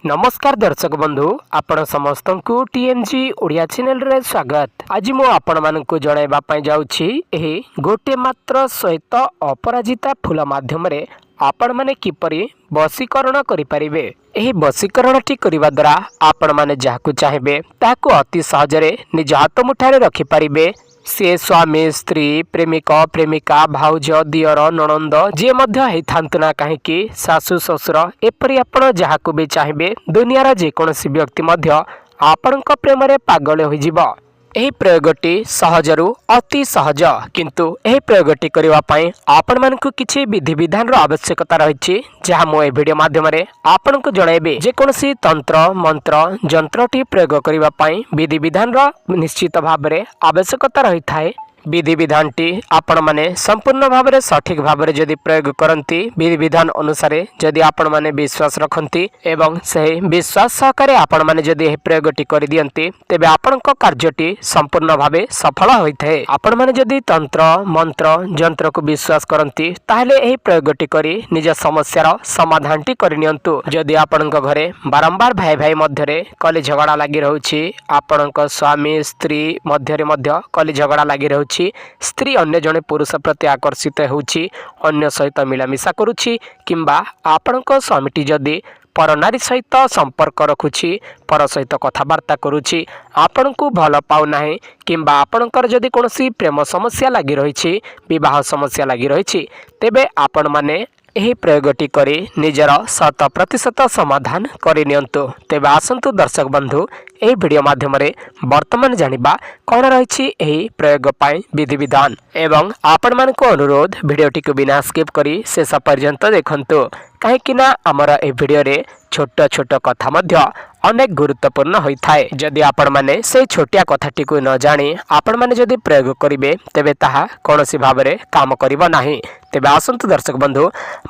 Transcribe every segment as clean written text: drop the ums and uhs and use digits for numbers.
नमस्कार दर्शक बंधु आपण समस्त को टीएमजी ओडिया चैनल रे स्वागत। आज मु आपण मानकु जणाइबा पई जाउछि एही गोटे मात्र सहित अपराजिता फूल माध्यम रे आपण माने किपरि वशीकरण करि परिबे। एही वशीकरणटी करिबा द्वारा आपण माने जाहाकु चाहेबे ताकु अति सहज रे निज हाथ मुठारे रखि परिबे। से स्वामी स्त्री प्रेमिका प्रेमिका भाउज दियर नणंद जे मध्य हेथांतु ना काहेकि सासु ससुर एपरि आपण जाहाकु भी चाहिए दुनियार जेकोसी व्यक्ति मध्य आपणक प्रेम रे पागल होई जिवो। एही प्रयोगटी सहजरु अति सहज किंतु एही प्रयोगटी करिवा पई आपण मानकु किछि विधि विधान रो आवश्यकता रहिछि जहा मो ए वीडियो माध्यम रे आपनकु जणाइबे। जेकोसी तंत्र मंत्र जंत्रटी प्रयोग करिवा पई विधि विधान रो निश्चित भाव रे आवश्यकता रही थाए। विधि विधानटी आपण माने संपूर्ण भाव रे सठिक भाव रे जदि प्रयोग करंती विधि विधान अनुसार जदि आपण माने विश्वास रखंती एवं सही विश्वास सहकारे आपण माने जदि एही प्रयोगटी करि दियंती तेबे आपणक कार्यटी संपूर्ण भावे सफल होइथाय। आपण माने जदि तंत्र मंत्र जंत्र को विश्वास करंती ताहले एही प्रयोगटी करी निज समस्यार समाधानटी करि नियंतु। जदि आपणक घरे बारंबार भाई भाई मध्य रे कली झगड़ा लागि रहउछि आपणक स्वामी स्त्री मध्य रे मध्य कली झगड़ा लागि रहउछि स्त्री अन्य जने पुरुष प्रति आकर्षित होउछि अन्य सहित मिलामिशा करुछि किंबा आपणक स्वामीटी जदि पर नारी सहित संपर्क रखुछि पर सहित कथबार्ता करुछि आपणकु भल पाउ नाही किंबा आपणकर जदि कोनोसी प्रेम समस्या लागि रहिछि विवाह समस्या लागि रहिछि तेबे आपण माने एही प्रयोगटी करी निजर 100% समाधान करि नियंतु। तेबे आसंतु दर्शक बंधु एही वीडियो माध्यम रे वर्तमान जानिबा कोन रहिछि एही प्रयोग पई विधि विधान एवं आपण मानको अनुरोध वीडियोटी को बिना स्किप करी शेष पर्यंत देखंतु काहेकि ना हमर ए वीडियो रे छोट छोट कथा मध्य अनेक गुरुत्वपूर्ण होई थाए। जदि आपण माने से छोटिया कथाटी को न जानी आपण माने जदि प्रयोग करिवे तेबे ताहा कोनोसी भाव रे काम करिवो नाही। तेबे आसंतु दर्शक बंधु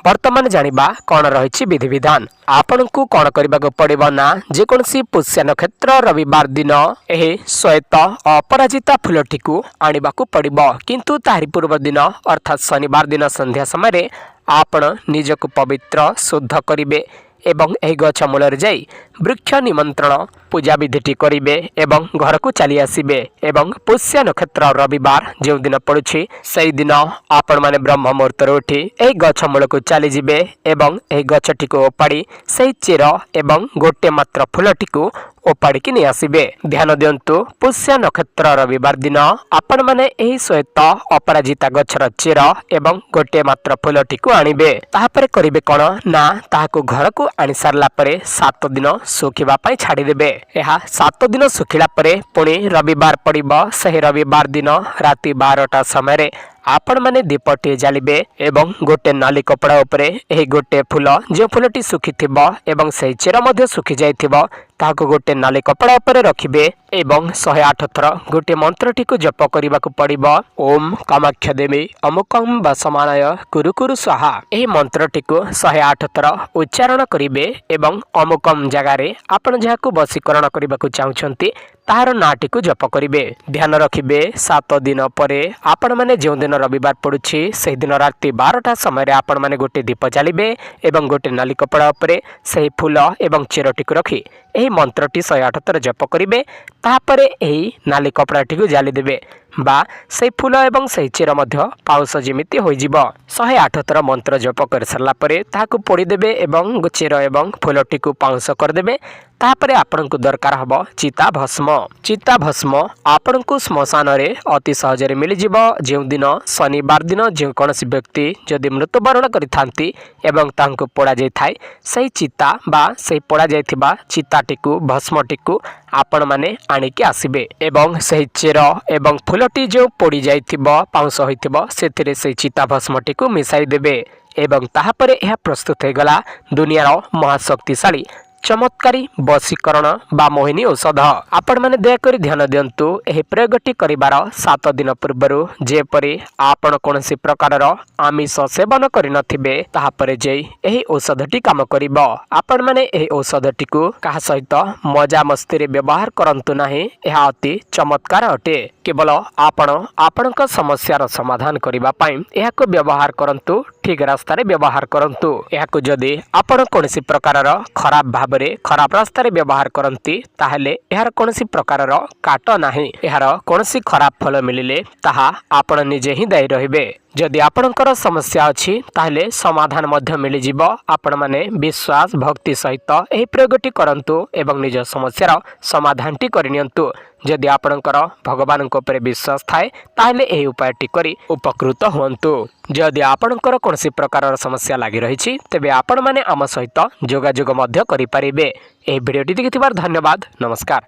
वर्तमान जानिबा कोन रहिछि विधि विधान। आपनकु कोन करिबाको पड़िबो ना जे कोनोसी पुष्य नक्षत्र रविवार दिन एही श्वेत अपराजिता फूलटी को आनिबाकू पड़िबो किंतु तारि पूर्व दिन अर्थात शनिवार दिन संध्या समय रे आपण निजको पवित्र शुद्ध करिवे एवं एही गछ मूल जाई वृक्ष निमंत्रण पूजा विधिटी करिवे एवं घर को चली आसिबे एवं पुष्य नक्षत्र रविवार जो दिन पड़ुछि सेही दिन आपण माने ब्रह्म मुहूर्त उठी एही गछ मूल को चली जिवे एवं एही गछटी को ओपाड़ी सेही चेर एवं गोटे मात्र फूलटी को ओपाड़ी की नहीं आसिबे। ध्यान दियंतु पुष्य नक्षत्र रविवार दिन आपण माने एही श्वेत अपराजिता गछर चेर एवं गोटे मात्र फूलटी को आनिबे। ताहापरे करिवे कोन ना ताहाको घर को आनि सारला परे 7 दिन सुखिबा पई छाडी देबे। एहा 7 दिन सुखिला परे पुणी रविवार पड़िबो। सही रविवार दिन राति 12टा समय रे आपण माने दीपटी जालिबे एवं गोटे नाली कपड़ा उपरे एही गोटे फूल जो फूलटी सुखी थिबो एवं सही चेर मध्ये सुखी जाइथिबो ताको गोटे नाली कपड़ा उपरे रखिबे एवं 108 थर गोटे मंत्रटी को जप करिबाकू पड़िबो। ओम कामाख्या देवी अमुकम वसमानाय कुरु कुरु स्वाहा। एही मंत्रटी को 108 थर उच्चारण करिबे एवं अमुकम जगह रे आपण जाहाकू वशीकरण करिबाकू चाहुछंती ताहार नाटी को जप करिबे। ध्यान रखिबे 7 दिन परे आपण माने जो दिन रविवार पड़ुछि सेही दिन राति 12टा समय रे आपण माने गोटे दीप जालिबे एवं गोटे नाली कपड़ा उपरे सेही फूल एवं चेरटी को रखी एही मंत्रटी 108 थर जप करिबे। ताहापरे एही नाली कपड़ाटी को जाली देबे बा से फूल एवं से चेर मध्य पाउस जेमिति होई जिवो। 108 थर मंत्र जप कर सरला परे ताहाकू पोड़ी देबे एवं चेर एवं फूलटी को पाउस कर देबे। ताहापरे आपनकु दरकार हबो चिता भस्म। चिता भस्म आपनकु श्मशान रे अति सहज रे मिली जिवो। जेउ दिन शनिवार दिन जे कोनोसी व्यक्ति जदि मृत्युवरण करिथांती एवं तांको पोड़ा जाय थाय सही चिता बा सही पोड़ा जायथिबा चिताटिकु भस्मटिकु आपण माने आनिके आसिबे एवं सही चेर एवं फूलटी जो पोड़ी जाइथिबो पाउस होइथिबो सेथिरे सही चिता भस्मटिकु मिसाई देबे एवं ताहापरे यह प्रस्तुत हो गला दुनियार महाशक्तिशाली चमत्कारी वशीकरण बा मोहिनी औषध। आपण माने दयाकरी ध्यान दियंतु एही प्रयोगटी करिबार 7 दिन पूर्वरु जेपरि आपण कोनोसी प्रकारर आमिष सेवन करि नथिबे ताहापरे जेई एही औषधटी काम करिबो। आपण माने एही औषधटी को काहा सहित मजा मस्ती रे व्यवहार करंतु नाही। एहा अति चमत्कार अटे। केवल आपण आपणक समस्यार समाधान करिबा पई एहाको व्यवहार करंतु। ठीक रास्तार व्यवहार करंतु। याकु जदि आपण कोनोसी प्रकारर खराब भाबरे खराब रास्तार व्यवहार करंती ताहेले एहार कोनोसी प्रकारर काट नाही। एहार कोनोसी खराब फल मिलिले ताहा आपण निजे ही दायी रहिबे। जदि आपणकर समस्या अछि ताहेले समाधान मध्य मिली जिवो। आपण माने विश्वास भक्ति सहित एही प्रयोगटी करंतु एवं निज समस्यार समाधानटी करिनियंतु। जदि आपणकर भगवान ऊपर विश्वास थाए ताहेले एही उपायटी करी उपकृत हुअन्तु। जदि आपणकर कोनोसी प्रकारर समस्या लागि रहिछि तेबे आपण माने आम सहित जोगाजोग मध्य करि पारिबे। एही भिडियोटी देखिथिबार धन्यवाद। नमस्कार।